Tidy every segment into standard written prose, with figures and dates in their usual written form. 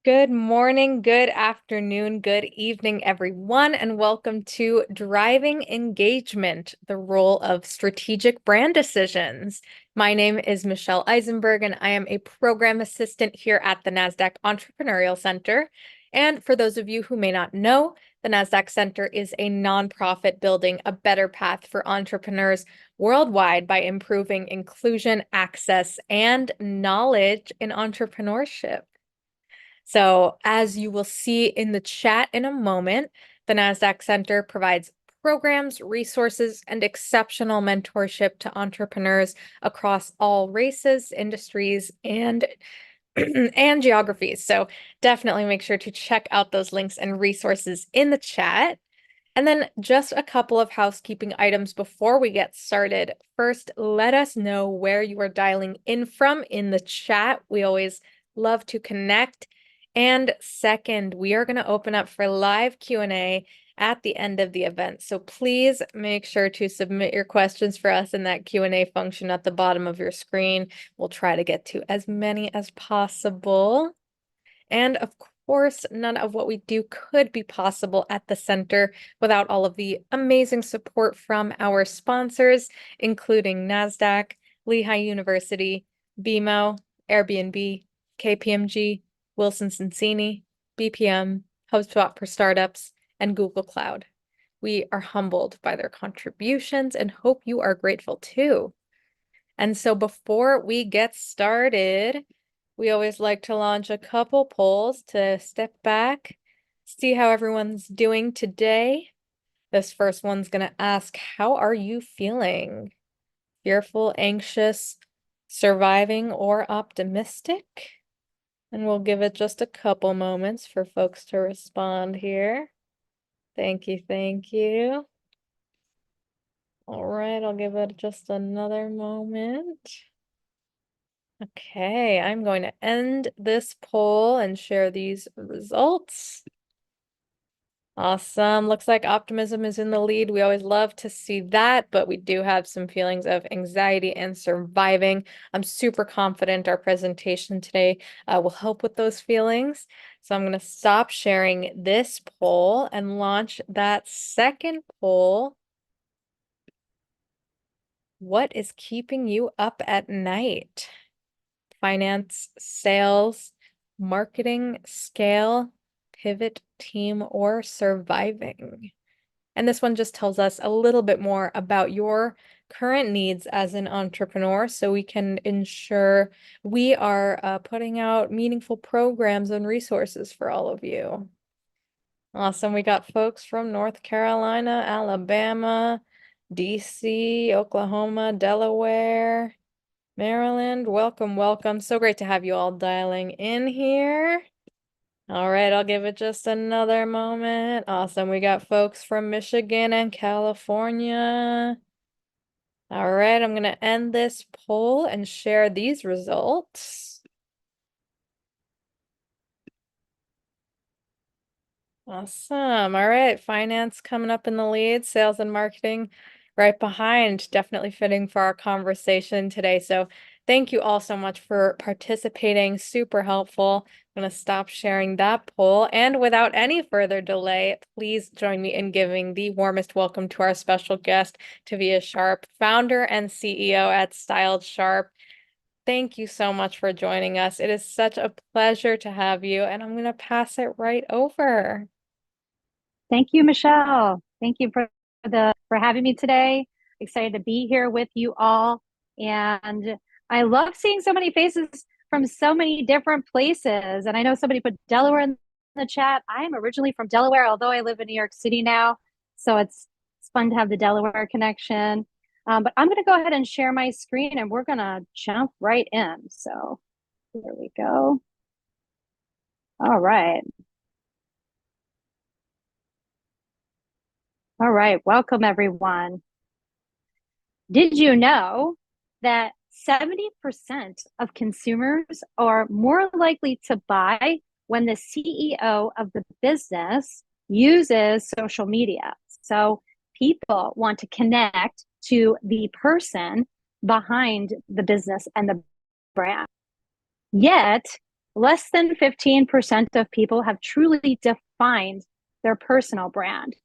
Good morning, good afternoon, good evening, everyone, and welcome to Driving Engagement, the role of strategic brand decisions. My name is Michelle Eisenberg, and I am a program assistant here at the NASDAQ Entrepreneurial Center. And for those of you who may not know, the NASDAQ Center is a nonprofit building a better path for entrepreneurs worldwide by improving inclusion, access, and knowledge in entrepreneurship. So as you will see in the chat in a moment, the NASDAQ Center provides programs, resources, and exceptional mentorship to entrepreneurs across all races, industries, and and geographies. So definitely make sure to check out those links and resources in the chat. And then just a couple of housekeeping items before we get started. First, let us know where you are dialing in from in the chat. We always love to connect. And second, we are going to open up for live Q&A at the end of the event. So please make sure to submit your questions for us in that Q&A function at the bottom of your screen. We'll try to get to as many as possible. And of course, none of what we do could be possible at the center without all of the amazing support from our sponsors, including NASDAQ, Lehigh University, BMO, Airbnb, KPMG, Wilson Sonsini, BPM, HubSpot for Startups, and Google Cloud. We are humbled by their contributions and hope you are grateful too. And so before we get started, we always like to launch a couple polls to step back, see how everyone's doing today. This first one's going to ask, how are you feeling? Fearful, anxious, surviving, or optimistic? And we'll give it just a couple moments for folks to respond here. Thank you, thank you. All right, I'll give it just another moment. Okay, I'm going to end this poll and share these results. Awesome. Looks like optimism is in the lead. We always love to see that, but we do have some feelings of anxiety and surviving. I'm super confident our presentation today will help with those feelings. So I'm going to stop sharing this poll and launch that second poll. What is keeping you up at night? Finance, sales, marketing, scale, pivot, team, or surviving. And this one just tells us a little bit more about your current needs as an entrepreneur so we can ensure we are putting out meaningful programs and resources for all of you. Awesome. We got folks from North Carolina, Alabama, DC, Oklahoma, Delaware, Maryland. Welcome, welcome. So great to have you all dialing in here. All right, I'll give it just another moment. Awesome. We got folks from Michigan and California. All right, I'm going to end this poll and share these results. Awesome. All right, finance coming up in the lead, sales and marketing right behind. Definitely fitting for our conversation today. So thank you all so much for participating. Super helpful. I'm going to stop sharing that poll. And without any further delay, please join me in giving the warmest welcome to our special guest, Tavia Sharp, founder and CEO at Styled Sharp. Thank you so much for joining us. It is such a pleasure to have you, and I'm going to pass it right over. Thank you, Michelle. Thank you for having me today. Excited to be here with you all. And I love seeing so many faces from so many different places. And I know somebody put Delaware in the chat. I'm originally from Delaware, although I live in New York City now. So it's fun to have the Delaware connection. But I'm going to go ahead and share my screen and we're going to jump right in. So here we go. All right. All right, welcome everyone. Did you know that 70% of consumers are more likely to buy when the CEO of the business uses social media? So people want to connect to the person behind the business and the brand. Yet less than 15% of people have truly defined their personal brand.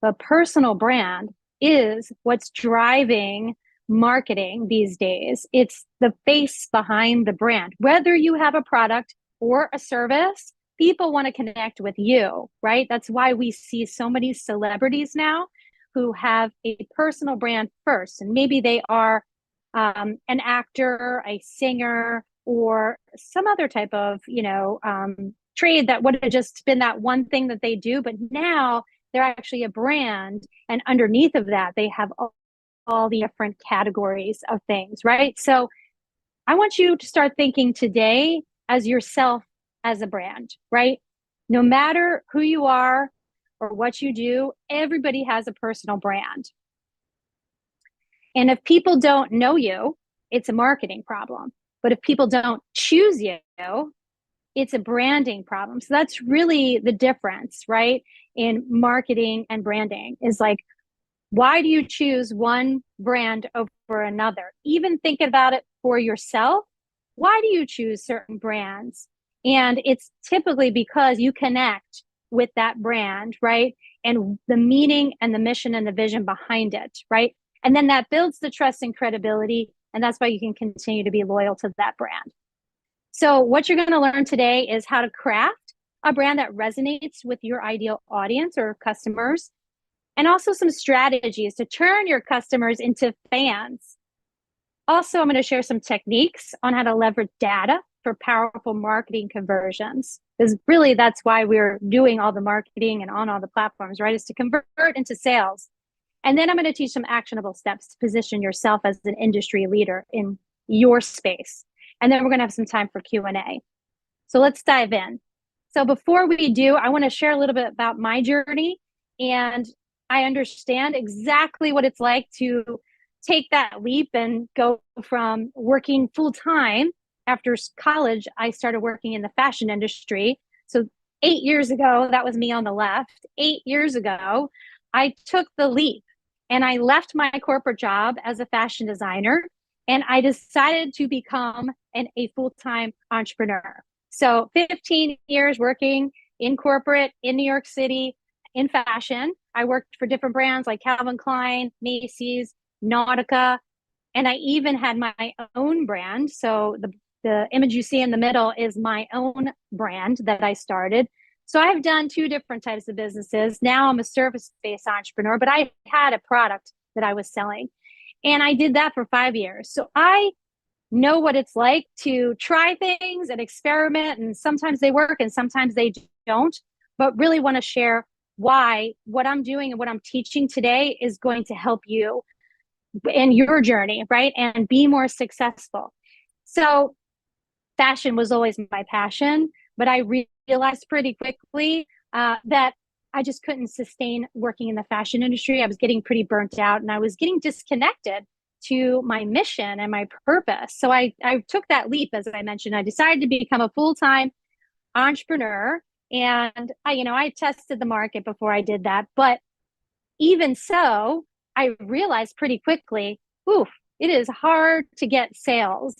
The personal brand is what's driving marketing these days. It's the face behind the brand. Whether you have a product or a service, people want to connect with you, right? That's why we see so many celebrities now who have a personal brand first. And maybe they are an actor, a singer, or some other type of, trade that would have just been that one thing that they do. But now they're actually a brand. And underneath of that, they have all the different categories of things, right? So I want you to start thinking today as yourself as a brand, right? No matter who you are or what you do, everybody has a personal brand. And if people don't know you, it's a marketing problem. But if people don't choose you, it's a branding problem. So that's really the difference, right? In marketing and branding is like, why do you choose one brand over another? Even think about it for yourself. Why do you choose certain brands? And it's typically because you connect with that brand, right? And the meaning and the mission and the vision behind it, right? And then that builds the trust and credibility. And that's why you can continue to be loyal to that brand. So, what you're going to learn today is how to craft a brand that resonates with your ideal audience or customers, and also some strategies to turn your customers into fans. Also, I'm going to share some techniques on how to leverage data for powerful marketing conversions. Because really, that's why we're doing all the marketing and on all the platforms, right? Is to convert into sales. And then I'm going to teach some actionable steps to position yourself as an industry leader in your space. And then we're going to have some time for Q&A. So let's dive in. So before we do, I want to share a little bit about my journey. And I understand exactly what it's like to take that leap and go from working full time. After college, I started working in the fashion industry. So 8 years ago, that was me on the left. 8 years ago, I took the leap and I left my corporate job as a fashion designer and I decided to become a full-time entrepreneur. So 15 years working in corporate in New York City in fashion. I worked for different brands like Calvin Klein, Macy's, Nautica, and I even had my own brand. So the image you see in the middle is my own brand that I started. So I've done two different types of businesses. Now I'm a service-based entrepreneur, but I had a product that I was selling. And I did that for 5 years. So I know what it's like to try things and experiment. And sometimes they work and sometimes they don't, but really want to share why what I'm doing and what I'm teaching today is going to help you in your journey, right? And be more successful. So fashion was always my passion, but I realized pretty quickly that I just couldn't sustain working in the fashion industry. I was getting pretty burnt out and I was getting disconnected to my mission and my purpose. So I took that leap, as I mentioned. I decided to become a full-time entrepreneur. And I tested the market before I did that. But even so, I realized pretty quickly, oof, it is hard to get sales.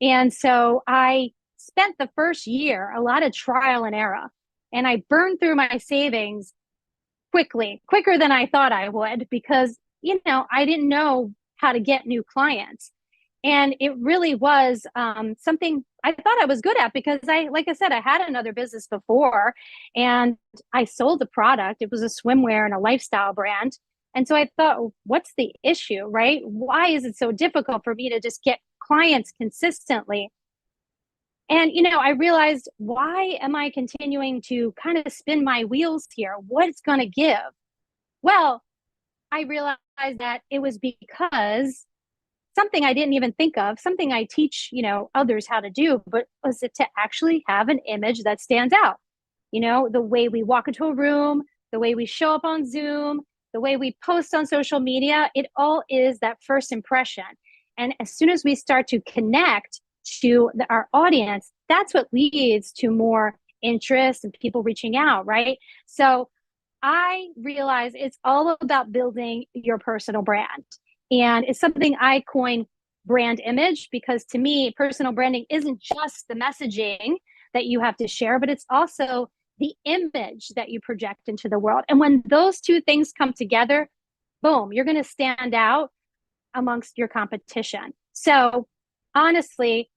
And so I spent the first year a lot of trial and error. And I burned through my savings quicker than I thought I would, because, I didn't know how to get new clients. And it really was something I thought I was good at because like I said, I had another business before and I sold the product. It was a swimwear and a lifestyle brand. And so I thought, what's the issue, right? Why is it so difficult for me to just get clients consistently? And, I realized, why am I continuing to kind of spin my wheels here? What's going to give? Well, I realized that it was because something I didn't even think of, something I teach, others how to do, but was it to actually have an image that stands out? The way we walk into a room, the way we show up on Zoom, the way we post on social media, it all is that first impression. And as soon as we start to connect to our audience, that's what leads to more interest and people reaching out, right? So I realize it's all about building your personal brand. And it's something I coined brand image, because to me, personal branding isn't just the messaging that you have to share, but it's also the image that you project into the world. And when those two things come together, boom, you're going to stand out amongst your competition. So honestly,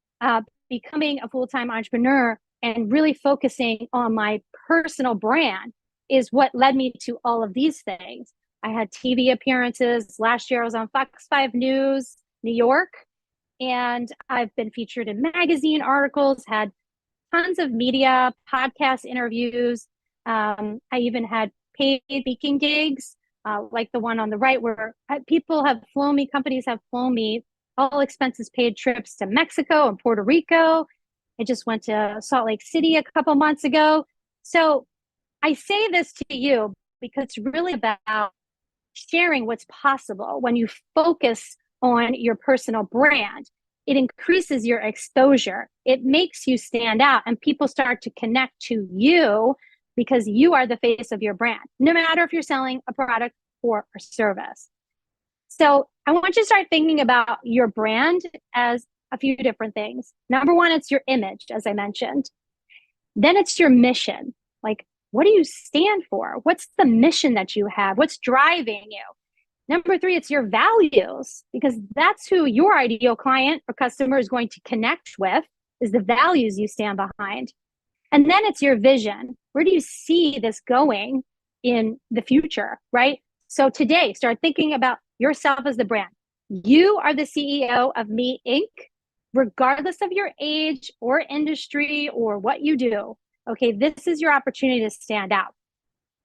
becoming a full-time entrepreneur and really focusing on my personal brand is what led me to all of these things. I had TV appearances. Last year I was on Fox 5 News, New York, and I've been featured in magazine articles, had tons of media, podcast interviews. I even had paid speaking gigs, like the one on the right, where people have flown me, companies have flown me, all expenses paid trips to Mexico and Puerto Rico. I just went to Salt Lake City a couple months ago. So I say this to you because it's really about sharing what's possible when you focus on your personal brand. It increases your exposure. It makes you stand out, and people start to connect to you because you are the face of your brand, no matter if you're selling a product or a service. So I want you to start thinking about your brand as a few different things. Number one, it's your image, as I mentioned. Then it's your mission. Like, what do you stand for? What's the mission that you have? What's driving you? Number three, it's your values, because that's who your ideal client or customer is going to connect with, is the values you stand behind. And then it's your vision. Where do you see this going in the future, right? So today, start thinking about yourself as the brand. You are the CEO of Me Inc., regardless of your age or industry or what you do. Okay, this is your opportunity to stand out.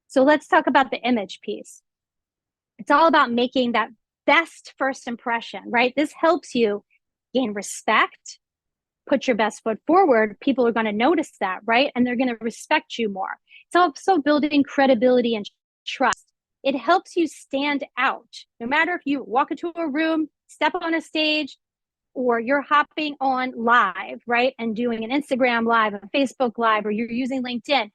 So let's talk about the image piece. It's all about making that best first impression, right? This helps you gain respect, put your best foot forward. People are going to notice that, right? And they're going to respect you more. It's also building credibility and trust. It helps you stand out. No matter if you walk into a room, step on a stage, or you're hopping on live, right? And doing an Instagram live, a Facebook live, or you're using LinkedIn,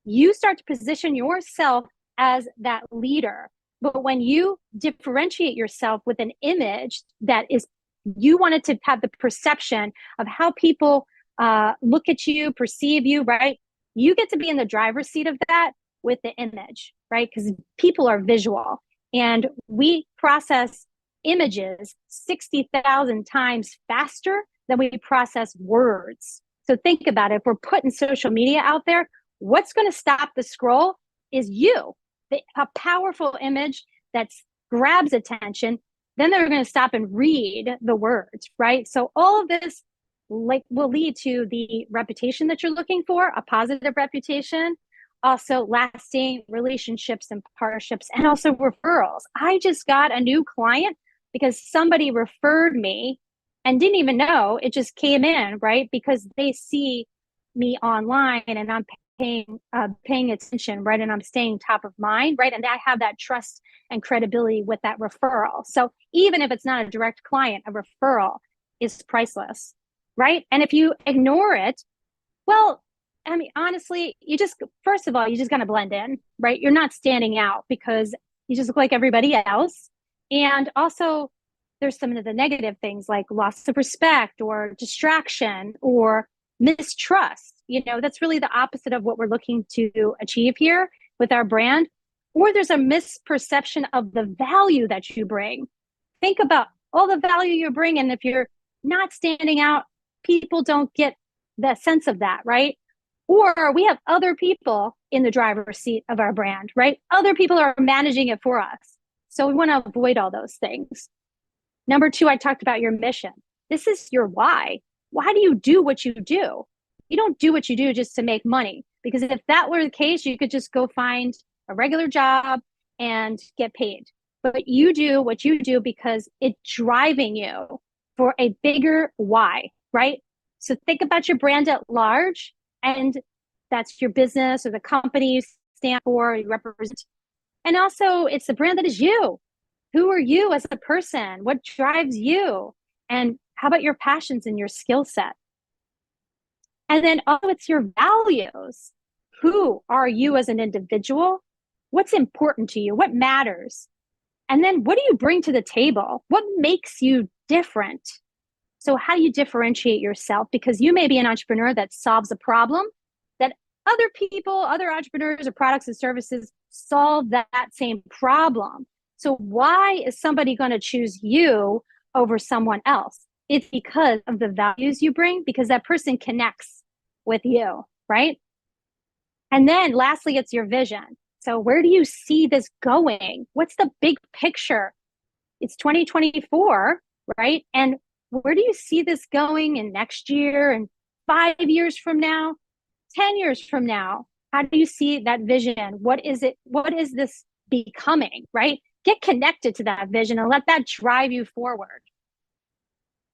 you start to position yourself as that leader. But when you differentiate yourself with an image that is, you wanted to have the perception of how people look at you, perceive you, right? You get to be in the driver's seat of that with the image, right? Because people are visual, and we process images 60,000 times faster than we process words. So think about it. If we're putting social media out there, what's going to stop the scroll is you. A powerful image that grabs attention, then they're going to stop and read the words, right? So all of this will lead to the reputation that you're looking for, a positive reputation, also lasting relationships and partnerships, and also referrals. I just got a new client because somebody referred me and didn't even know, it just came in, right? Because they see me online and I'm paying attention, right? And I'm staying top of mind, right? And I have that trust and credibility with that referral. So even if it's not a direct client, a referral is priceless, right? And if you ignore it, well, I mean, honestly, first of all, you just got to blend in, right? You're not standing out because you just look like everybody else. And also, there's some of the negative things like loss of respect or distraction or mistrust. That's really the opposite of what we're looking to achieve here with our brand. Or there's a misperception of the value that you bring. Think about all the value you bring, and if you're not standing out, people don't get the sense of that, right? Or we have other people in the driver's seat of our brand, right? Other people are managing it for us. So we want to avoid all those things. Number two, I talked about your mission. This is your why. Why do you do what you do? You don't do what you do just to make money, because if that were the case, you could just go find a regular job and get paid. But you do what you do because it's driving you for a bigger why, right? So think about your brand at large, and that's your business or the company you stand for, you represent. And also, it's the brand that is you. Who are you as a person? What drives you? And how about your passions and your skill set? And then also, it's your values. Who are you as an individual? What's important to you? What matters? And then what do you bring to the table? What makes you different? So how do you differentiate yourself? Because you may be an entrepreneur that solves a problem that other people, other entrepreneurs or products and services solve that same problem. So why is somebody going to choose you over someone else? It's because of the values you bring, because that person connects with you, right? And then lastly, it's your vision. So where do you see this going? What's the big picture? It's 2024, right? And where do you see this going in next year and 5 years from now, 10 years from now? How do you see that vision? What is it? What is this becoming, right? Get connected to that vision and let that drive you forward.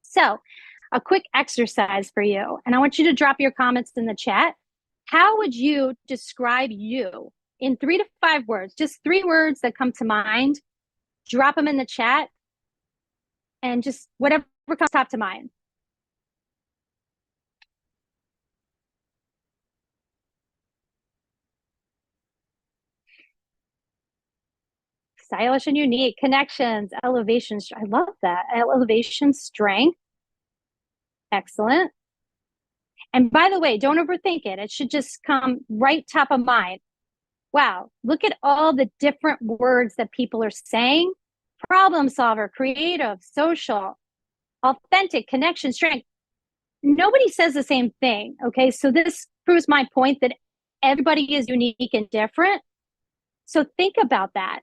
So, a quick exercise for you, and I want you to drop your comments in the chat. How would you describe you in 3 to 5 words? Just 3 words that come to mind. Drop them in the chat and just whatever comes top to mind. Stylish and unique, connections, elevation. I love that. Elevation, strength. Excellent. And by the way, don't overthink it. It should just come right top of mind. Wow, look at all the different words that people are saying. Problem solver, creative, social, authentic, connection, strength. Nobody says the same thing. Okay, so this proves my point that everybody is unique and different. So think about that.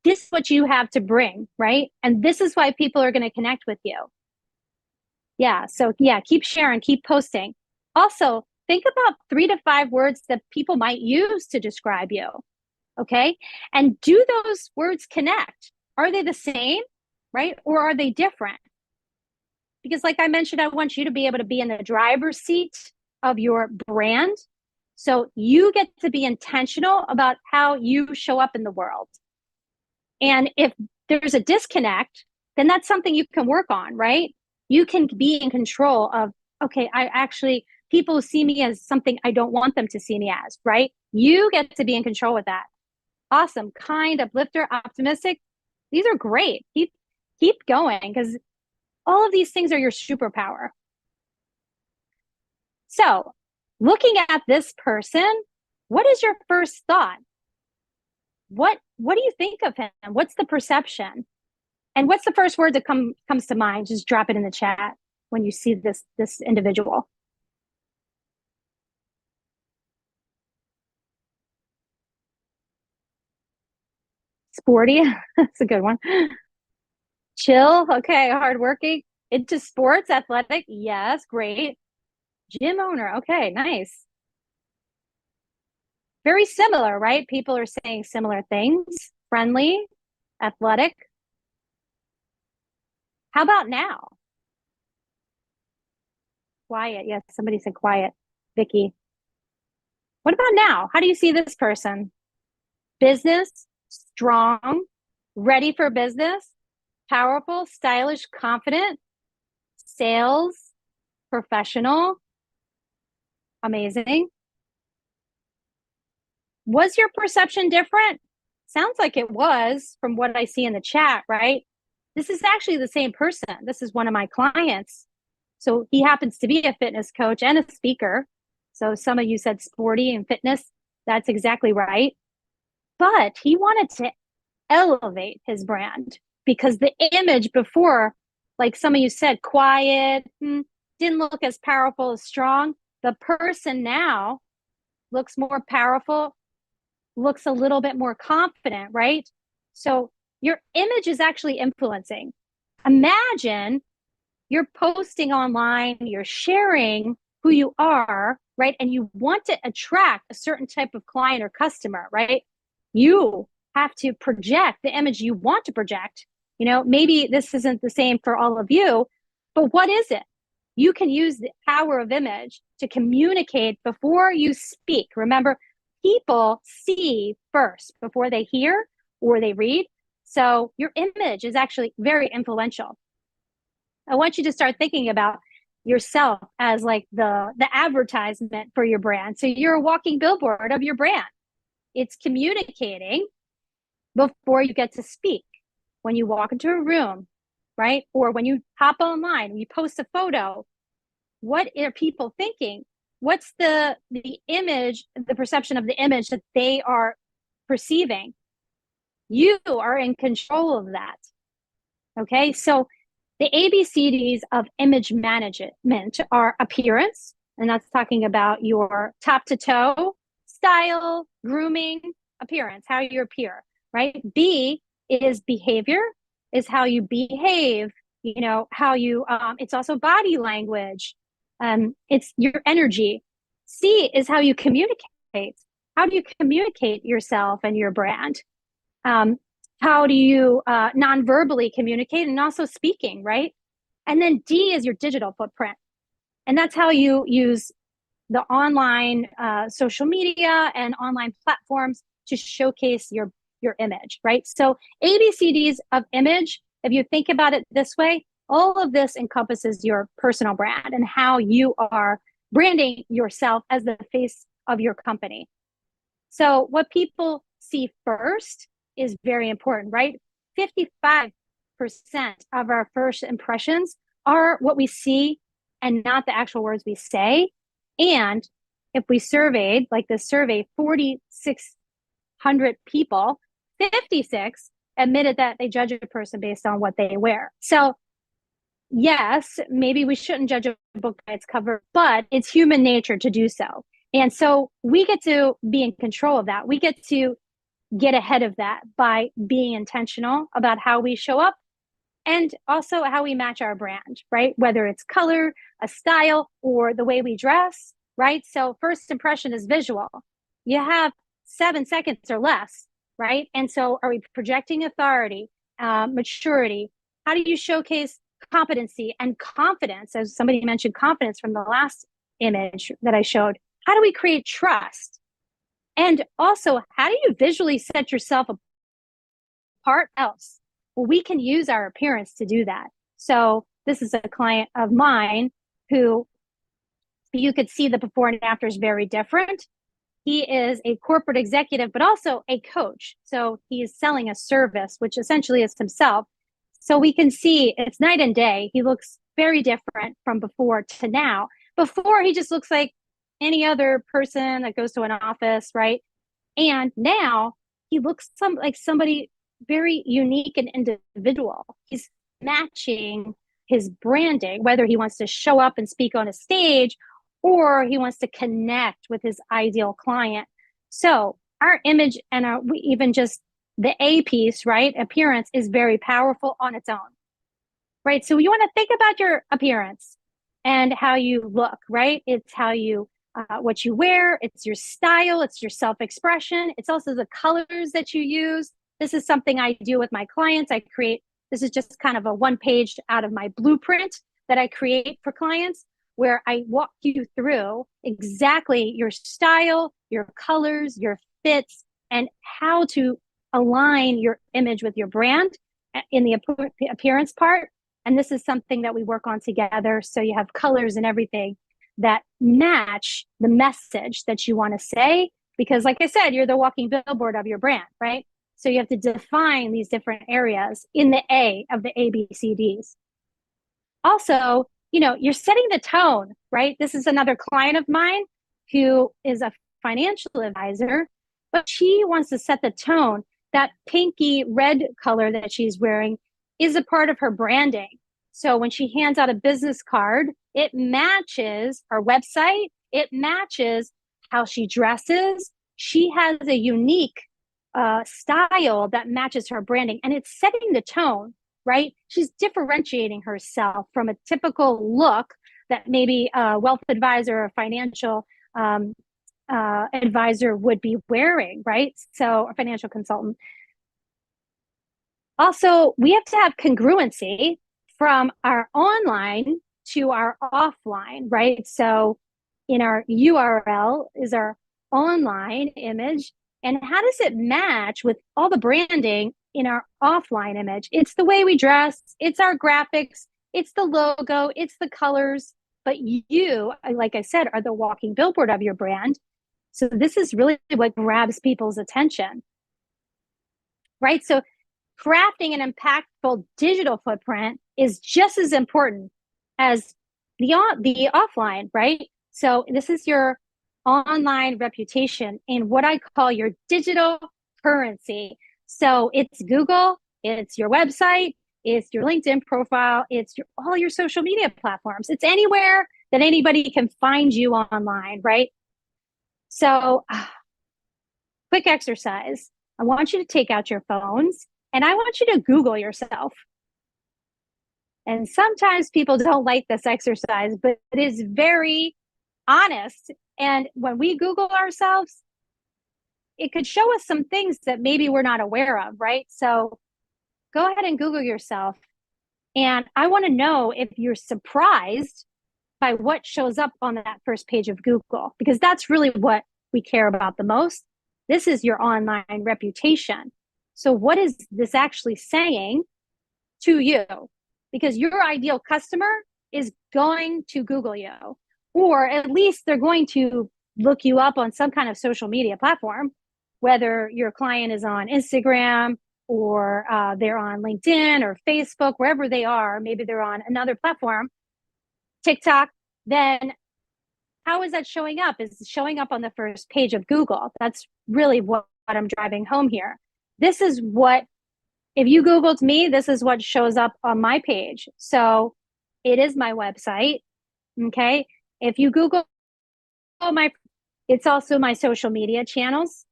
This is what you have to bring, right? And this is why people are going to connect with you. Yeah, so yeah, keep sharing, keep posting. Also, think about 3 to 5 words that people might use to describe you. Okay, and do those words connect? Are they the same, right? Or are they different? Because like I mentioned, I want you to be able to be in the driver's seat of your brand. So you get to be intentional about how you show up in the world. And if there's a disconnect, then that's something you can work on, right? You can be in control of, okay, people see me as something I don't want them to see me as, right? You get to be in control with that. Awesome, kind, uplifter, optimistic. These are great. Keep going, because all of these things are your superpower. So, looking at this person, what is your first thought? What do you think of him? What's the perception? And what's the first word that comes to mind? Just drop it in the chat when you see this individual. Sporty, that's a good one. Chill, okay, hardworking. Into sports, athletic, yes, great. Gym owner, okay, nice. Very similar, right? People are saying similar things. Friendly, athletic. How about now? Quiet, yes, somebody said quiet. Vicky. What about now? How do you see this person? Business, strong, ready for business, powerful, stylish, confident, sales, professional, amazing. Was your perception different? Sounds like it was from what I see in the chat, right? This is actually the same person. This is one of my clients. So he happens to be a fitness coach and a speaker. So some of you said sporty and fitness. That's exactly right. But he wanted to elevate his brand because the image before, like some of you said, quiet, didn't look as powerful as strong. The person now looks more powerful, looks a little bit more confident, right? So your image is actually influencing. Imagine you're posting online, you're sharing who you are, right? And you want to attract a certain type of client or customer, right? You have to project the image you want to project. You know, maybe this isn't the same for all of you, but what is it? You can use the power of image to communicate before you speak. Remember, people see first before they hear or they read. So your image is actually very influential. I want you to start thinking about yourself as like the advertisement for your brand. So you're a walking billboard of your brand. It's communicating before you get to speak. When you walk into a room, right? Or when you hop online, you post a photo, what are people thinking? What's the image, the perception of the image that they are perceiving? You are in control of that. Okay, so the ABCDs of image management are appearance, and that's talking about your top to toe style, grooming, appearance, how you appear, right? B is behavior, is how you behave, you know, how you, it's also body language, it's your energy. C is how you communicate. How do you communicate yourself and your brand? Um, how do you non-verbally communicate and also speaking, right? And then D is your digital footprint. And that's how you use the online social media and online platforms to showcase your image, right? So ABCDs of image, if you think about it this way, all of this encompasses your personal brand and how you are branding yourself as the face of your company. So what people see first is very important, right? 55% of our first impressions are what we see and not the actual words we say. And if we surveyed, like this survey, 4,600 people, 56 admitted that they judge a person based on what they wear. So yes, maybe we shouldn't judge a book by its cover, but it's human nature to do so. And so we get to be in control of that. We get to get ahead of that by being intentional about how we show up and also how we match our brand, right? Whether it's color, a style, or the way we dress, right? So first impression is visual. You have 7 seconds or less, right? And so are we projecting authority, maturity? How do you showcase competency and confidence? As somebody mentioned confidence from the last image that I showed. How do we create trust? And also, how do you visually set yourself apart else? Well, we can use our appearance to do that. So this is a client of mine who you could see the before and after is very different. He is a corporate executive, but also a coach. So he is selling a service, which essentially is himself. So we can see it's night and day. He looks very different from before to now. Before, he just looks like any other person that goes to an office, right? And now he looks like somebody very unique and individual. He's matching his branding, whether he wants to show up and speak on a stage or he wants to connect with his ideal client. So our image and even just the A piece, right? Appearance is very powerful on its own, right? So you want to think about your appearance and how you look, right? It's how you what you wear, it's your style, it's your self-expression, it's also the colors that you use. This is something I do with my clients. This is just kind of a one page out of my blueprint that I create for clients where I walk you through exactly your style, your colors, your fits, and how to align your image with your brand in the appearance part. And this is something that we work on together. So you have colors and everything that match the message that you want to say. Because like I said, you're the walking billboard of your brand, right? So you have to define these different areas in the A of the ABCDs. Also, you're setting the tone, right? This is another client of mine who is a financial advisor, but she wants to set the tone. That pinky red color that she's wearing is a part of her branding. So when she hands out a business card, it matches her website. It matches how she dresses. She has a unique style that matches her branding, and it's setting the tone, right? She's differentiating herself from a typical look that maybe a wealth advisor or financial advisor would be wearing, right? So a financial consultant. Also, we have to have congruency from our online to our offline, right? So in our URL is our online image. And how does it match with all the branding in our offline image? It's the way we dress, it's our graphics, it's the logo, it's the colors. But you, like I said, are the walking billboard of your brand. So this is really what grabs people's attention, right? So crafting an impactful digital footprint is just as important as the offline, right? So this is your online reputation and what I call your digital currency. So it's Google, it's your website, it's your LinkedIn profile, it's all your social media platforms. It's anywhere that anybody can find you online, right? So, quick exercise. I want you to take out your phones and I want you to Google yourself. And sometimes people don't like this exercise, but it is very honest. And when we Google ourselves, it could show us some things that maybe we're not aware of, right? So go ahead and Google yourself. And I want to know if you're surprised by what shows up on that first page of Google, because that's really what we care about the most. This is your online reputation. So, what is this actually saying to you? Because your ideal customer is going to Google you, or at least they're going to look you up on some kind of social media platform, whether your client is on Instagram or they're on LinkedIn or Facebook, wherever they are. Maybe they're on another platform, TikTok. Then how is that showing up? Is it showing up on the first page of Google? That's really what I'm driving home here. This is what, if you Googled me, this is what shows up on my page. So it is my website. Okay. If you Google my, it's also my social media channels.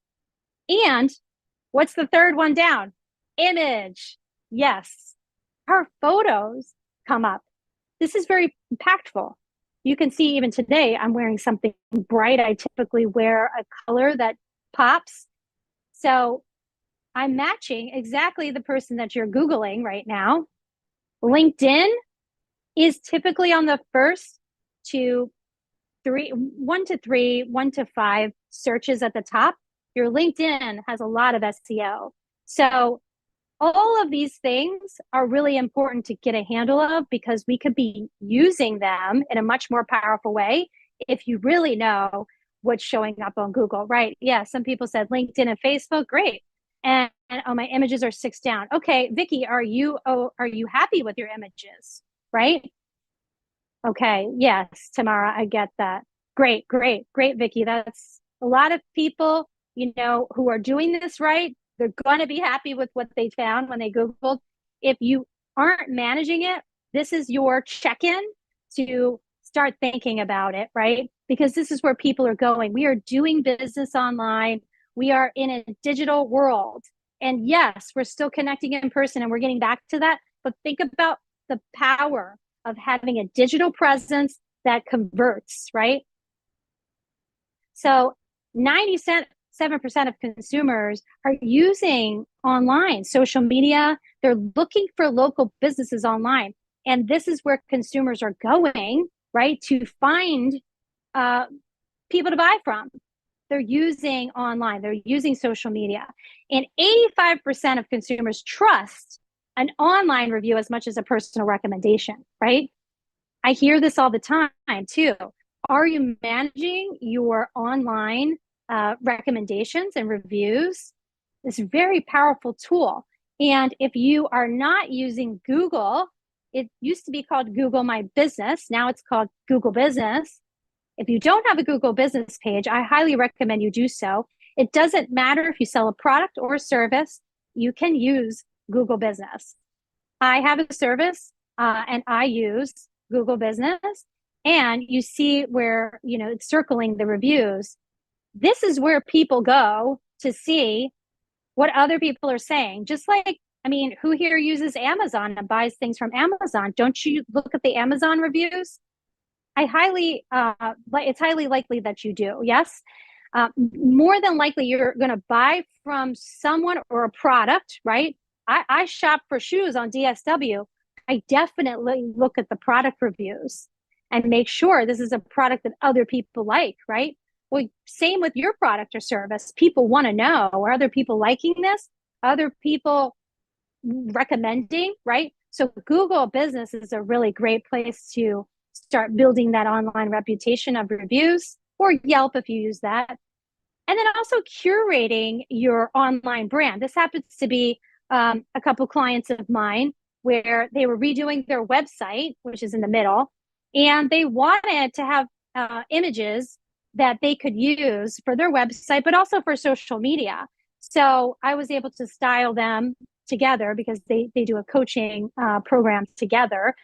And what's the third one down? Image. Yes. Her photos come up. This is very impactful. You can see even today, I'm wearing something bright. I typically wear a color that pops. So I'm matching exactly the person that you're Googling right now. LinkedIn is typically on the first to one to five searches at the top. Your LinkedIn has a lot of SEO. So all of these things are really important to get a handle of, because we could be using them in a much more powerful way if you really know what's showing up on Google, right? Yeah, some people said LinkedIn and Facebook, great. And oh, my images are 6 down. Okay, Vicky, are you happy with your images, right? Okay, yes, Tamara, I get that. Great, great, great, Vicky. That's a lot of people, who are doing this right. They're going to be happy with what they found when they Googled. If you aren't managing it, this is your check-in to start thinking about it, right? Because this is where people are going. We are doing business online. We are in a digital world. And yes, we're still connecting in person and we're getting back to that. But think about the power of having a digital presence that converts, right? So 97% of consumers are using online social media. They're looking for local businesses online. And this is where consumers are going, right, to find people to buy from. They're using online, they're using social media. And 85% of consumers trust an online review as much as a personal recommendation, right? I hear this all the time too. Are you managing your online recommendations and reviews? It's a very powerful tool. And if you are not using Google, it used to be called Google My Business. Now it's called Google Business. If you don't have a Google Business page, I highly recommend you do so. It doesn't matter if you sell a product or a service, you can use Google Business. I have a service and I use Google Business, and you see where, it's circling the reviews. This is where people go to see what other people are saying. Just like, who here uses Amazon and buys things from Amazon? Don't you look at the Amazon reviews? It's highly likely that you do. Yes. More than likely, you're going to buy from someone or a product, right? I shop for shoes on DSW. I definitely look at the product reviews and make sure this is a product that other people like, right? Well, same with your product or service. People want to know, are other people liking this? Other people recommending, right? So Google Business is a really great place to start building that online reputation of reviews, or Yelp if you use that. And then also curating your online brand. This happens to be a couple clients of mine. where they were redoing their website, which is in the middle, and they wanted to have images that they could use for their website, but also for social media. So I was able to style them together because they do a coaching program together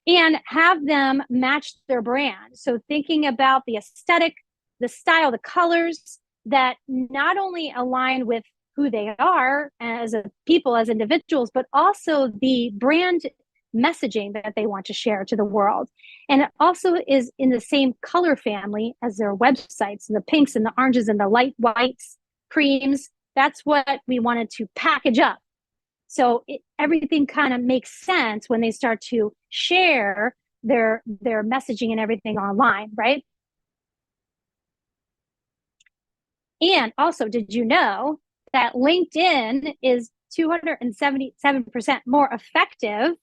and have them match their brand. So thinking about the aesthetic, the style, the colors that not only align with who they are as a people, as individuals, but also the brand messaging that they want to share to the world. And it also is in the same color family as their websites, the pinks and the oranges and the light whites, creams. That's what we wanted to package up. So everything kind of makes sense when they start to share their messaging and everything online, right? And also, did you know that LinkedIn is 277% more effective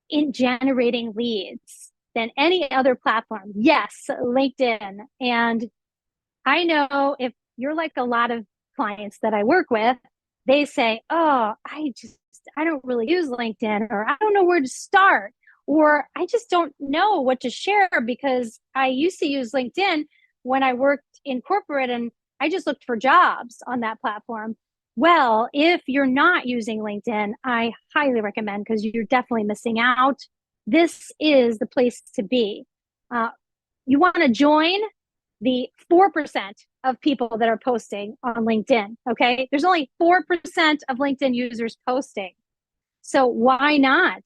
in generating leads than any other platform? Yes, LinkedIn. And I know if you're like a lot of clients that I work with, they say, oh, I don't really use LinkedIn, or I don't know where to start, or I just don't know what to share because I used to use LinkedIn when I worked in corporate and I just looked for jobs on that platform. Well, if you're not using LinkedIn, I highly recommend, because you're definitely missing out. This is the place to be. You want to join the 4% of people that are posting on LinkedIn. Okay. There's only 4% of LinkedIn users posting. So why not?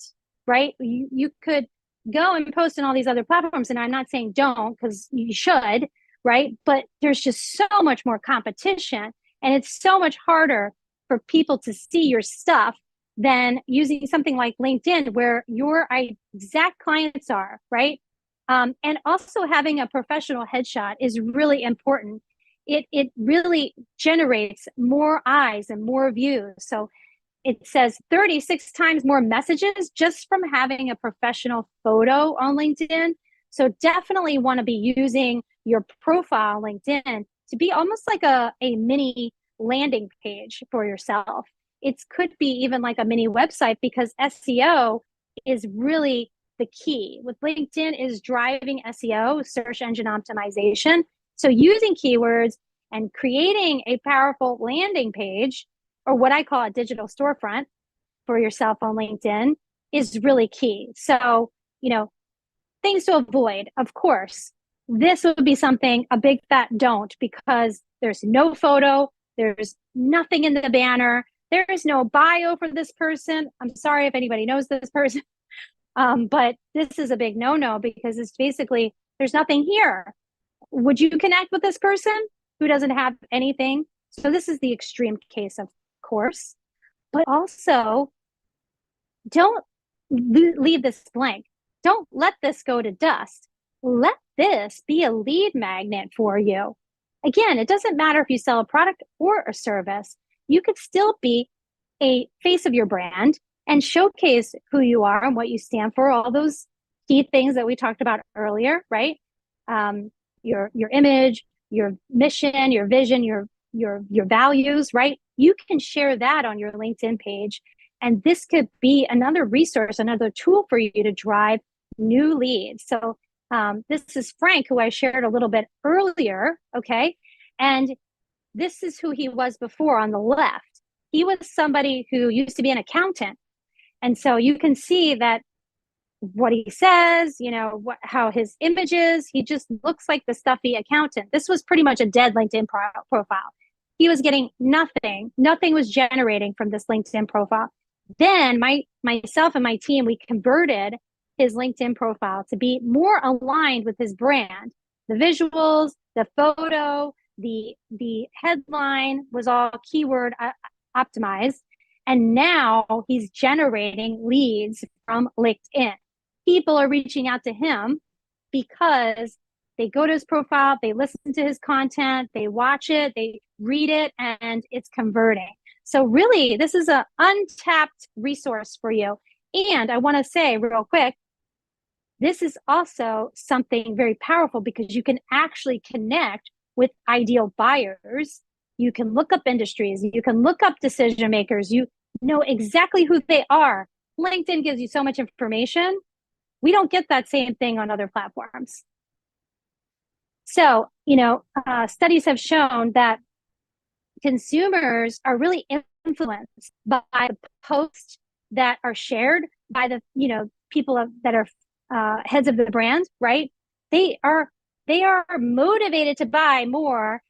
Right. You could go and post on all these other platforms. And I'm not saying don't, because you should. Right. But there's just so much more competition. And it's so much harder for people to see your stuff than using something like LinkedIn, where your exact clients are. Right. And also having a professional headshot is really important. It really generates more eyes and more views. So it says 36 times more messages just from having a professional photo on LinkedIn. So definitely want to be using your profile on LinkedIn to be almost like a mini landing page for yourself. It could be even like a mini website, because SEO is really the key with LinkedIn, is driving SEO, search engine optimization. So using keywords and creating a powerful landing page, or what I call a digital storefront for yourself on LinkedIn, is really key. So, things to avoid, of course, this would be something, a big fat don't, because there's no photo, there's nothing in the banner, there's no bio for this person. I'm sorry if anybody knows this person. But this is a big no-no, because it's basically, there's nothing here. Would you connect with this person who doesn't have anything? So this is the extreme case, of course. But also, don't leave this blank. Don't let this go to dust. Let this be a lead magnet for you. Again, it doesn't matter if you sell a product or a service. You could still be a face of your brand and showcase who you are and what you stand for, all those key things that we talked about earlier, right? Your image, your mission, your vision, your values, right? You can share that on your LinkedIn page, and this could be another resource, another tool for you to drive new leads. So this is Frank, who I shared a little bit earlier, okay? And this is who he was before on the left. He was somebody who used to be an accountant. And so you can see that what he says, how his image is, he just looks like the stuffy accountant. This was pretty much a dead LinkedIn profile. He was getting nothing. Nothing was generating from this LinkedIn profile. Then myself and my team, we converted his LinkedIn profile to be more aligned with his brand. The visuals, the photo, the headline was all keyword optimized. And now he's generating leads from LinkedIn. People are reaching out to him because they go to his profile, they listen to his content, they watch it, they read it, and it's converting. So really, this is an untapped resource for you. And I want to say real quick, this is also something very powerful, because you can actually connect with ideal buyers. You can look up industries, you can look up decision makers, you know exactly who they are LinkedIn gives you so much information. We don't get that same thing on other platforms. So, studies have shown that consumers are really influenced by the posts that are shared by the people that are heads of the brand, right? They are motivated to buy more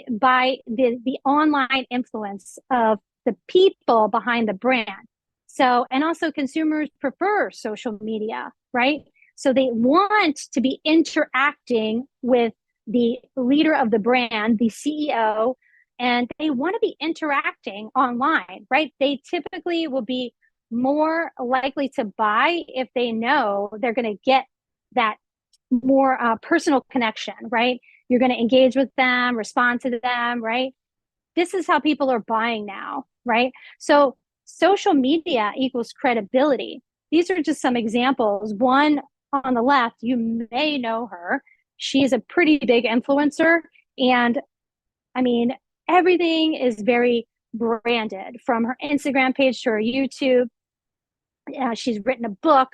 by the online influence of the people behind the brand. So, and also consumers prefer social media, right? So they want to be interacting with the leader of the brand, the CEO, and they want to be interacting online, right? They typically will be more likely to buy if they know they're going to get that more personal connection, right? You're going to engage with them, respond to them, right? This is how people are buying now, right? So social media equals credibility. These are just some examples. One on the left, you may know her. She's a pretty big influencer. And I mean, everything is very branded from her Instagram page to her YouTube. She's written a book.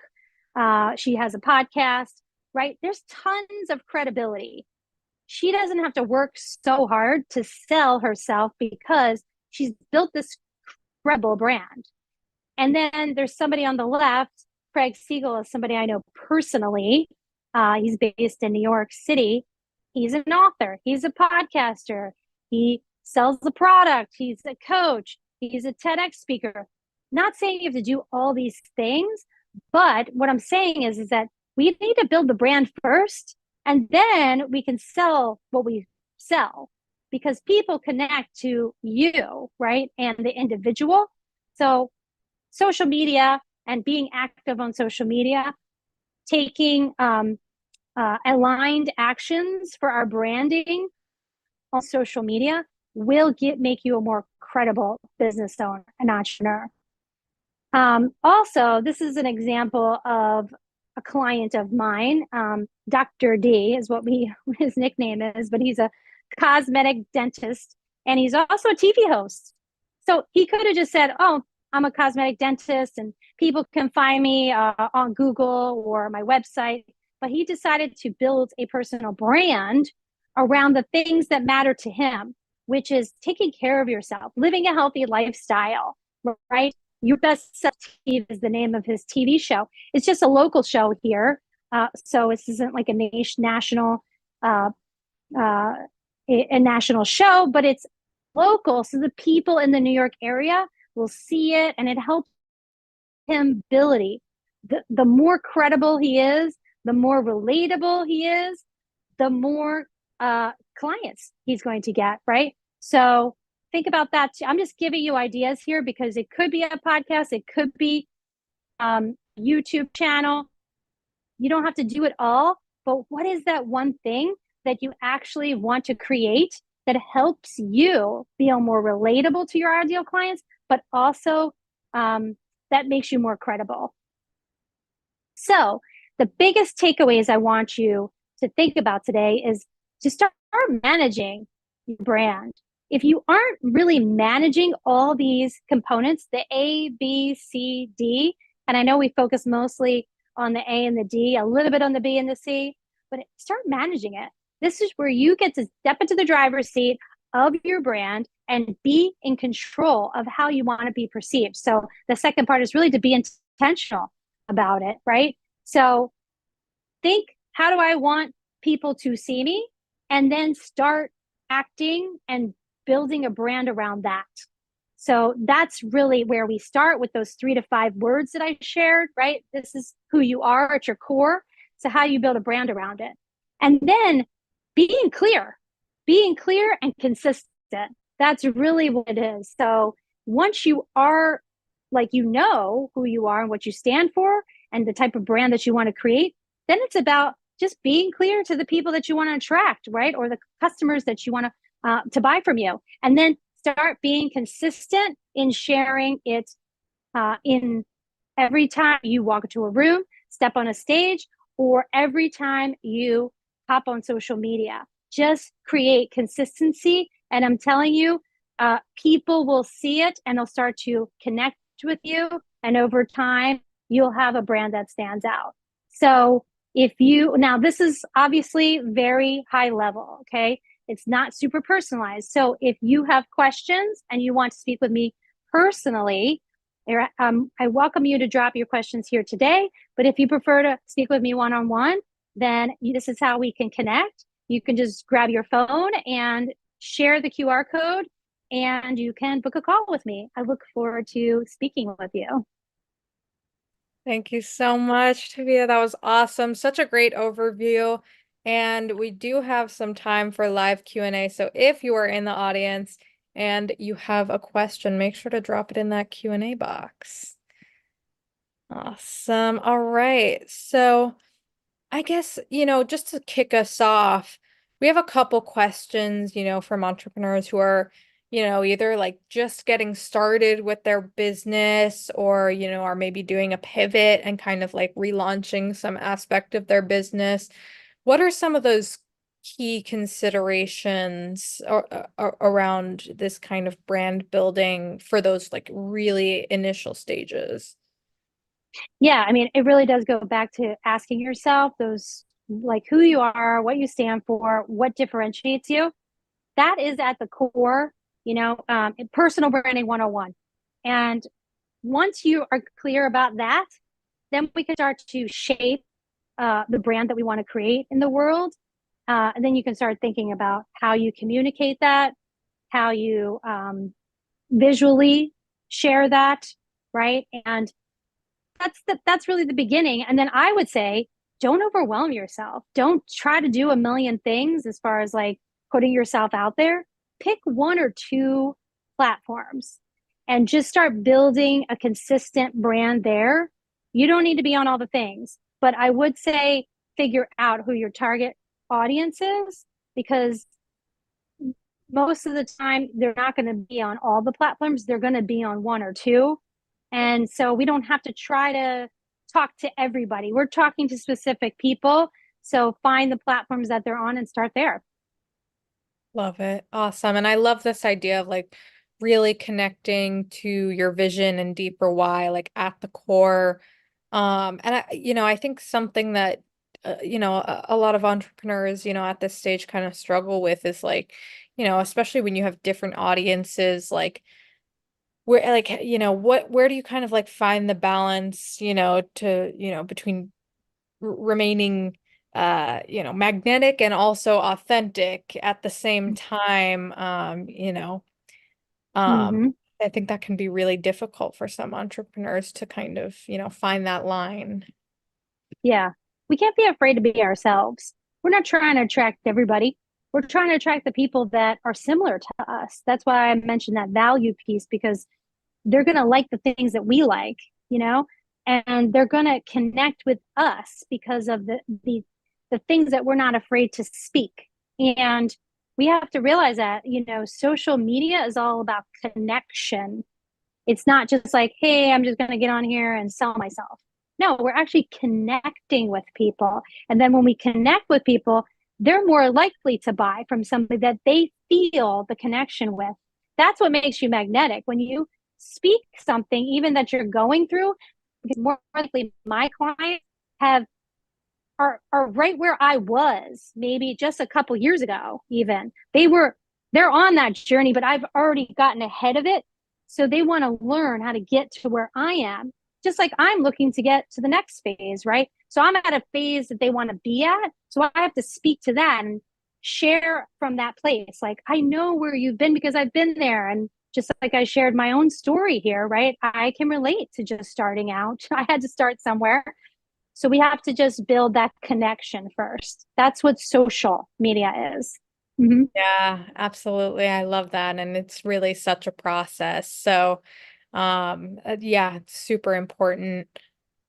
She has a podcast, right? There's tons of credibility. She doesn't have to work so hard to sell herself because she's built this credible brand. And then there's somebody on the left. Craig Siegel is somebody I know personally. He's based in New York City. He's an author. He's a podcaster. He sells the product. He's a coach. He's a TEDx speaker. Not saying you have to do all these things, but what I'm saying is that we need to build the brand first, and then we can sell what we sell because people connect to you, right? And the individual. So social media and being active on social media, taking aligned actions for our branding on social media will make you a more credible business owner, an entrepreneur. Also, this is an example of a client of mine. Dr. D is what his nickname is, but he's a cosmetic dentist and he's also a TV host. So he could have just said, "Oh, I'm a cosmetic dentist and people can find me on Google or my website." But he decided to build a personal brand around the things that matter to him, which is taking care of yourself, living a healthy lifestyle, right? Your Best Self TV is the name of his TV show. It's just a local show here. So it isn't like a national a national show, but it's local. So the people in the New York area will see it and it helps him ability. The more credible he is, the more relatable he is, the more clients he's going to get, right? So think about that too. I'm just giving you ideas here because it could be a podcast, it could be YouTube channel. You don't have to do it all, but what is that one thing that you actually want to create that helps you feel more relatable to your ideal clients, but also that makes you more credible? So the biggest takeaways I want you to think about today is to start managing your brand. If you aren't really managing all these components, the A, B, C, D, and I know we focus mostly on the A and the D, a little bit on the B and the C, but start managing it. This is where you get to step into the driver's seat of your brand and be in control of how you want to be perceived. So the second part is really to be intentional about it, right? So think, how do I want people to see me? And then start acting and building a brand around that. So that's really where we start with those 3 to 5 words that I shared, right? This is who you are at your core. So how you build a brand around it. And then being clear and consistent. That's really what it is. So once you are like, you know who you are and what you stand for and the type of brand that you want to create, then it's about just being clear to the people that you want to attract, right? Or the customers that you want to buy from you. And then start being consistent in sharing it in every time you walk into a room, step on a stage, or every time you hop on social media. Just create consistency. And I'm telling you, people will see it and they'll start to connect with you And over time, you'll have a brand that stands out. So if you, now this is obviously very high level, okay? It's not super personalized. So if you have questions and you want to speak with me personally, I welcome you to drop your questions here today. But if you prefer to speak with me one on one, then this is how we can connect. You can just grab your phone and share the QR code, and you can book a call with me. I look forward to speaking with you. Thank you so much, Tavia. That was awesome. Such a great overview. And we do have some time for live Q&A. So if you are in the audience and you have a question, make sure to drop it in that Q&A box. Awesome. All right. So I guess, just to kick us off, we have a couple questions, from entrepreneurs who are, either like just getting started with their business or, are maybe doing a pivot and kind of like relaunching some aspect of their business. What are some of those key considerations around this kind of brand building for those like really initial stages? Yeah, I mean, it really does go back to asking yourself those, like, who you are, what you stand for, what differentiates you. That is at the core, personal branding 101. And once you are clear about that, then we can start to shape the brand that we want to create in the world. And then you can start thinking about how you communicate that, how you visually share that, right? And that's really the beginning. And then I would say, don't overwhelm yourself. Don't try to do a million things as far as like putting yourself out there. Pick one or two platforms and just start building a consistent brand there. You don't need to be on all the things, but I would say figure out who your target audience is, because most of the time they're not going to be on all the platforms. They're going to be on one or two. And so we don't have to try to talk to everybody. We're talking to specific people. So find the platforms that they're on and start there. Love it. Awesome. And I love this idea of like really connecting to your vision and deeper why, like at the core. And I think something that, a lot of entrepreneurs, at this stage kind of struggle with is like, especially when you have different audiences, like where, like, where do you kind of like find the balance, between remaining magnetic and also authentic at the same time. um Mm-hmm. I think that can be really difficult for some entrepreneurs to kind of, find that line. Yeah. We can't be afraid to be ourselves. We're not trying to attract everybody. We're trying to attract the people that are similar to us. That's why I mentioned that value piece, because they're going to like the things that we like, you know, and they're going to connect with us because of the things that we're not afraid to speak. And we have to realize that, social media is all about connection. It's not just like, hey, I'm just going to get on here and sell myself. No, we're actually connecting with people. And then when we connect with people, they're more likely to buy from somebody that they feel the connection with. That's what makes you magnetic. When you speak something, even that you're going through, because more likely my clients have are right where I was maybe just a couple years ago, even. They're on that journey, but I've already gotten ahead of it. So they want to learn how to get to where I am, just like I'm looking to get to the next phase, right? So I'm at a phase that they want to be at. So I have to speak to that and share from that place. Like, I know where you've been because I've been there. And just like I shared my own story here, right? I can relate to just starting out. I had to start somewhere. So we have to just build that connection first. That's what social media is. Mm-hmm. Yeah, absolutely. I love that. And it's really such a process. So, yeah, it's super important.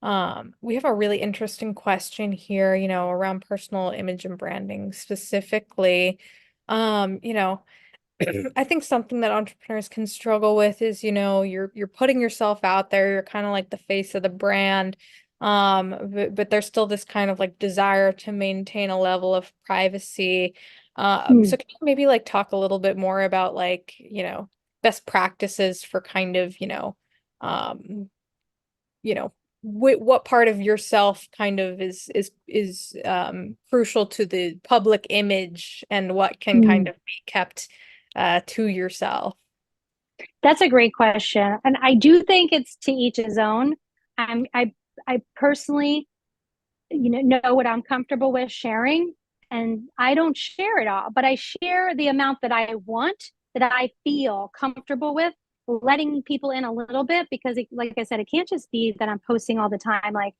We have a really interesting question here, around personal image and branding specifically. Um, you know, I think something that entrepreneurs can struggle with is, you're putting yourself out there, you're kind of like the face of the brand. But there's still this kind of like desire to maintain a level of privacy. Mm. So can you maybe like talk a little bit more about like, best practices for kind of, um, you know, what part of yourself kind of is crucial to the public image and what can kind Mm, of be kept to yourself. that's a great question. And I do think it's to each his own. I'm, I, I personally, know what I'm comfortable with sharing, and I don't share it all, but I share the amount that I want, that I feel comfortable with letting people in a little bit, because like I said, it can't just be that I'm posting all the time, like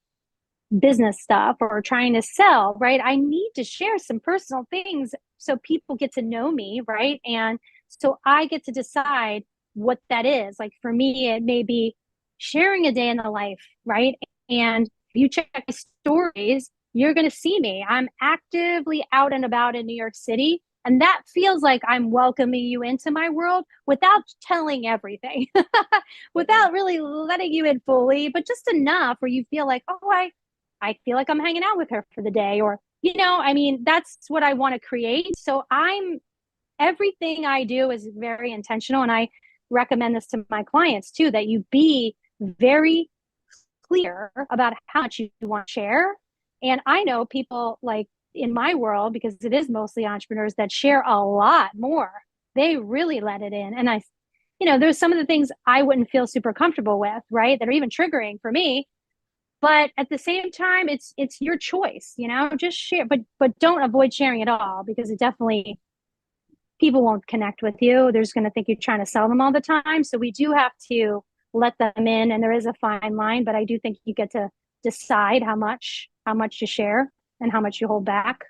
business stuff or trying to sell, right? I need to share some personal things so people get to know me, right? And so I get to decide what that is. Like for me, it may be sharing a day in the life, right? And if you check my stories, you're going to see me. I'm actively out and about in New York City. And that feels like I'm welcoming you into my world without telling everything, without really letting you in fully, but just enough where you feel like, oh, I feel like I'm hanging out with her for the day, or, I mean, that's what I want to create. So everything I do is very intentional. And I recommend this to my clients too, that you be very clear about how much you want to share. And I know people like in my world, because it is mostly entrepreneurs that share a lot more. They really let it in. And there's some of the things I wouldn't feel super comfortable with, right? That are even triggering for me, but at the same time, it's your choice, just share, but don't avoid sharing at all, because it definitely, people won't connect with you. They're just going to think you're trying to sell them all the time. So we do have to let them in, and there is a fine line, but I do think you get to decide how much to share and how much you hold back.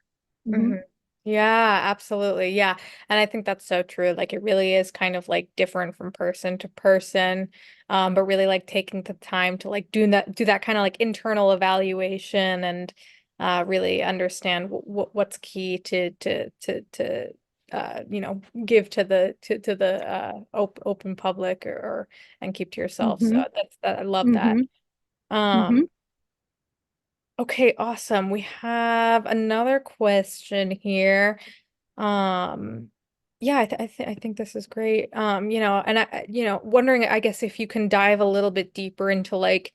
Mm-hmm. hmm Yeah, absolutely. Yeah. And I think that's so true. Like it really is kind of like different from person to person. But really like taking the time to like do that kind of like internal evaluation and really understand what's key to give to the open public or and keep to yourself. So Mm-hmm. I love that. Mm-hmm. Mm-hmm. Um okay, awesome. We have another question here. Um, yeah, I think this is great. And wondering, I guess, if you can dive a little bit deeper into like,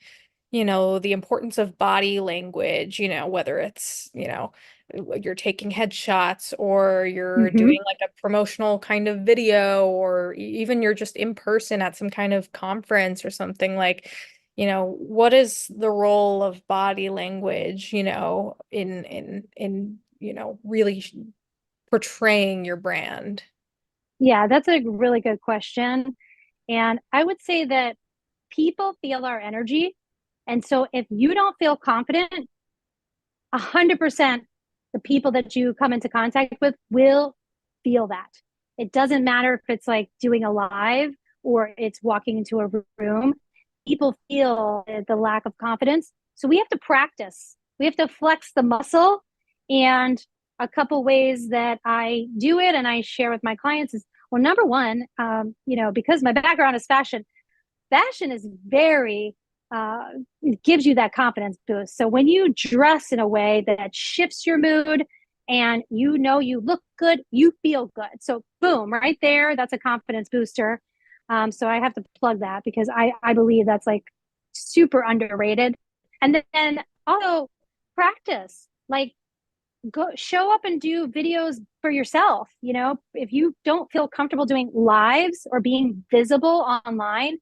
the importance of body language, whether it's, you're taking headshots or you're Mm-hmm. doing like a promotional kind of video or even you're just in person at some kind of conference or something like, what is the role of body language, in really portraying your brand? Yeah, that's a really good question. And I would say that people feel our energy. And so if you don't feel confident, 100% the people that you come into contact with will feel that. It doesn't matter if it's like doing a live or it's walking into a room. People feel the lack of confidence. So we have to practice. We have to flex the muscle. And a couple ways that I do it and I share with my clients is, well, number one, because my background is fashion is very uh, it gives you that confidence boost. So when you dress in a way that shifts your mood and you look good, you feel good. So boom, right there, that's a confidence booster. So I have to plug that because I believe that's like super underrated. And then also practice, like go show up and do videos for yourself. If you don't feel comfortable doing lives or being visible online,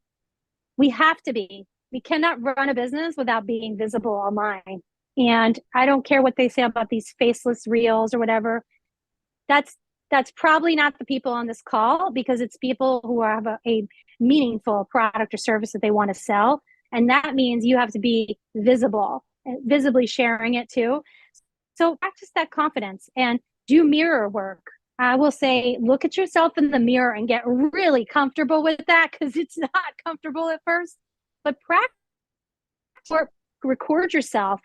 we have to be. We cannot run a business without being visible online. And I don't care what they say about these faceless reels or whatever. That's that's probably not the people on this call, because it's people who have a meaningful product or service that they want to sell. And that means you have to be visible, visibly sharing it too. So practice that confidence and do mirror work. I will say, look at yourself in the mirror and get really comfortable with that, because it's not comfortable at first. But practice or record yourself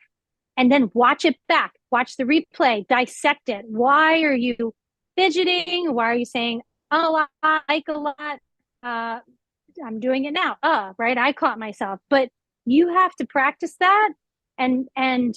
and then watch it back. Watch the replay, dissect it. Why are you fidgeting? Why are you saying, oh, I like a lot? Uh, I'm doing it now. Right. I caught myself. But you have to practice that and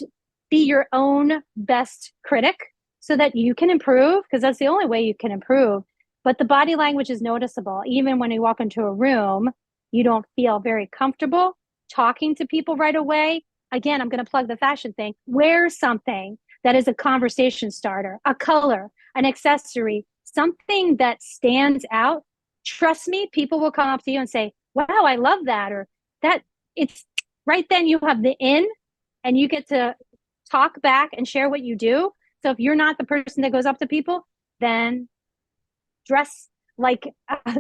be your own best critic so that you can improve, because that's the only way you can improve. But the body language is noticeable. Even when you walk into a room, you don't feel very comfortable. talking to people right away, again, I'm going to plug the fashion thing. Wear something that is a conversation starter, a color, an accessory, something that stands out. Trust me, people will come up to you and say, wow, I love that. Or that it's right then you have the in and you get to talk back and share what you do. So if you're not the person that goes up to people, then dress like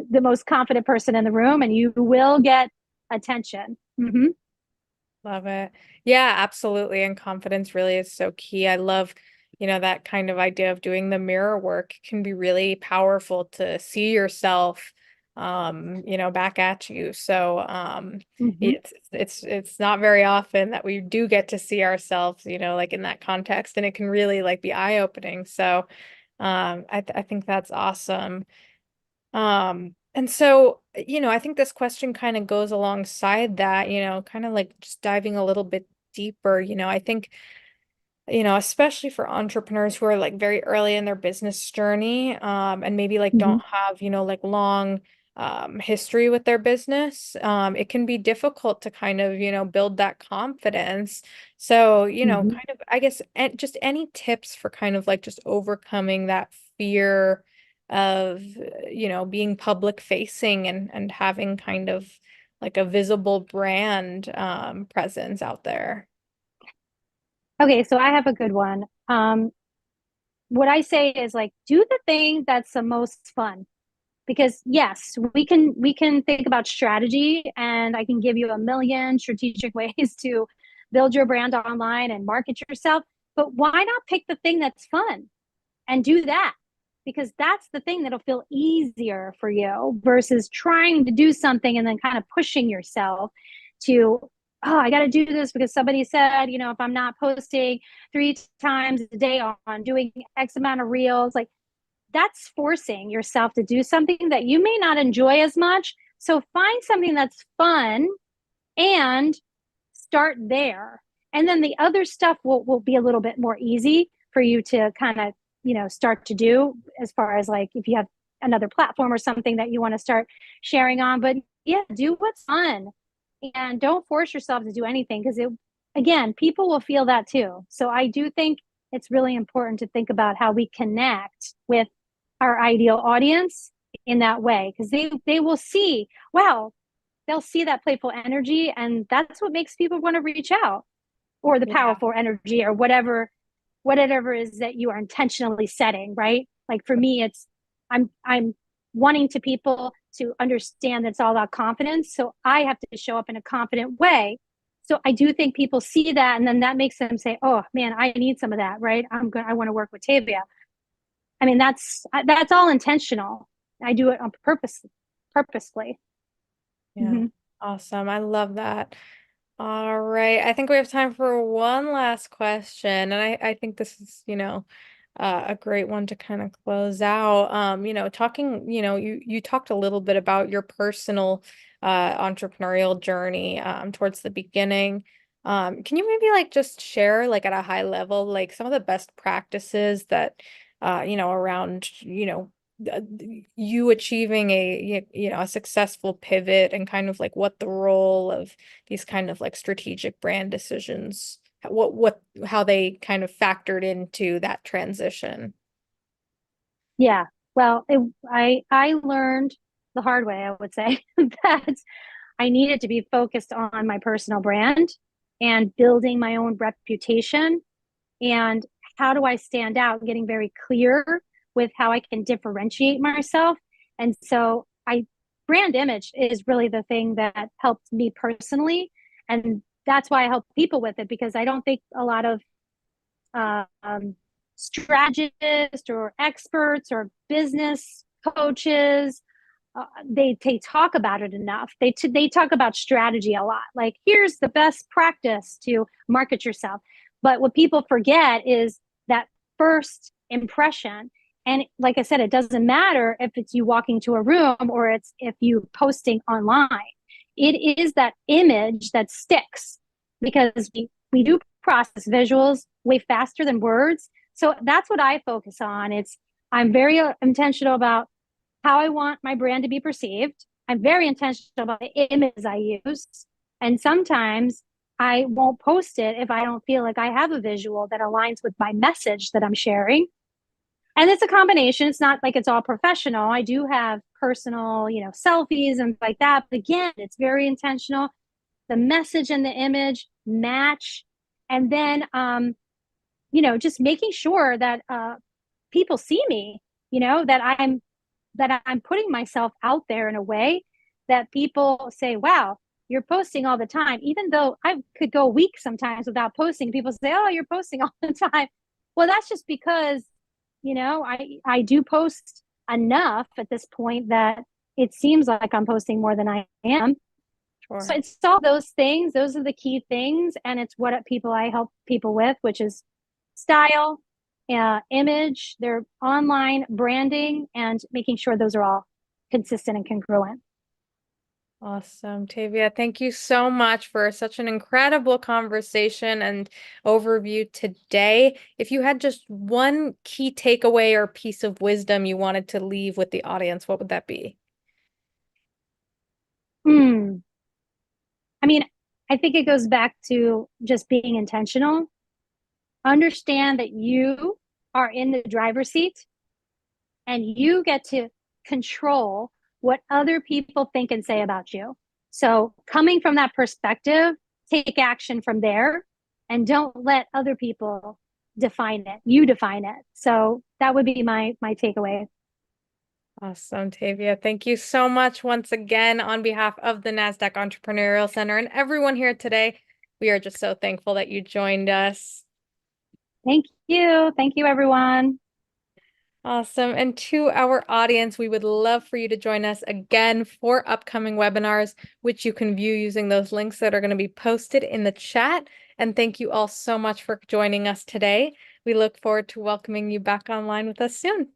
the most confident person in the room and you will get attention. Mm-hmm. Love it. Yeah, absolutely. And confidence really is so key. I love, that kind of idea of doing the mirror work can be really powerful to see yourself, back at you. So, Mm-hmm. it's not very often that we do get to see ourselves, like in that context, and it can really like be eye-opening. So, I think that's awesome. And so, I think this question kind of goes alongside that, kind of like just diving a little bit deeper. I think, especially for entrepreneurs who are like very early in their business journey, and maybe like Mm-hmm. don't have, like long history with their business, it can be difficult to kind of, build that confidence. So, Mm-hmm. kind of, I guess, just any tips for kind of like just overcoming that fear of, being public facing and having kind of like a visible brand presence out there. Okay, so I have a good one. What I say is like do the thing that's the most fun. Because yes, we can think about strategy and I can give you a million strategic ways to build your brand online and market yourself, but why not pick the thing that's fun and do that? Because that's the thing that'll feel easier for you versus trying to do something and then kind of pushing yourself to, oh, I got to do this because somebody said, if I'm not posting 3 times a day on doing X amount of reels, like that's forcing yourself to do something that you may not enjoy as much. So find something that's fun and start there. And then the other stuff will be a little bit more easy for you to kind of, start to do as far as like if you have another platform or something that you want to start sharing on. But yeah, do what's fun and don't force yourself to do anything because again, people will feel that too. So I do think it's really important to think about how we connect with our ideal audience in that way because they will see, wow, they'll see that playful energy and that's what makes people want to reach out or the Yeah. powerful energy or whatever is that you are intentionally setting, right? Like for me it's I'm wanting to people to understand that it's all about confidence, so I have to show up in a confident way. So I do think people see that and then that makes them say, oh man, I need some of that, right? I want to work with Tavia. I mean, that's all intentional. I do it on purposefully. Yeah. Mm-hmm. Awesome. I love that. All right. I think we have time for one last question. And I think this is, a great one to kind of close out. Talking, you talked a little bit about your personal entrepreneurial journey towards the beginning. Can you maybe like just share like at a high level, like some of the best practices that around, you achieving a successful pivot and kind of like what the role of these kind of like strategic brand decisions, how they kind of factored into that transition. Yeah. Well, I learned the hard way, I would say, that I needed to be focused on my personal brand and building my own reputation and how do I stand out, getting very clear with how I can differentiate myself. And so I brand image is really the thing that helped me personally. And that's why I help people with it because I don't think a lot of strategists or experts or business coaches they talk about it enough. They talk about strategy a lot. Like here's the best practice to market yourself. But what people forget is that first impression. And like I said, it doesn't matter if it's you walking to a room or it's if you posting online. It is that image that sticks because we do process visuals way faster than words. So that's what I focus on. I'm very intentional about how I want my brand to be perceived. I'm very intentional about the images I use. And sometimes I won't post it if I don't feel like I have a visual that aligns with my message that I'm sharing. And it's a combination. It's not like it's all professional. I do have personal, selfies and like that. But again, it's very intentional. The message and the image match. And then, just making sure that people see me, that I'm putting myself out there in a way that people say, wow, you're posting all the time. Even though I could go a week sometimes without posting, people say, oh, you're posting all the time. Well, that's just because, I do post enough at this point that it seems like I'm posting more than I am. So Sure. it's all those things. Those are the key things. And it's what I help people with, which is style, image, their online branding, and making sure those are all consistent and congruent. Awesome, Tavia. Thank you so much for such an incredible conversation and overview today. If you had just one key takeaway or piece of wisdom you wanted to leave with the audience, what would that be? Hmm. I mean, I think it goes back to just being intentional. Understand that you are in the driver's seat and you get to control what other people think and say about you. So, coming from that perspective, take action from there and don't let other people define it. You define it. So, that would be my takeaway. Awesome, Tavia. Thank you so much once again on behalf of the NASDAQ Entrepreneurial Center and everyone here today. We are just so thankful that you joined us. Thank you. Thank you, everyone. Awesome. And to our audience, we would love for you to join us again for upcoming webinars, which you can view using those links that are going to be posted in the chat. And thank you all so much for joining us today. We look forward to welcoming you back online with us soon.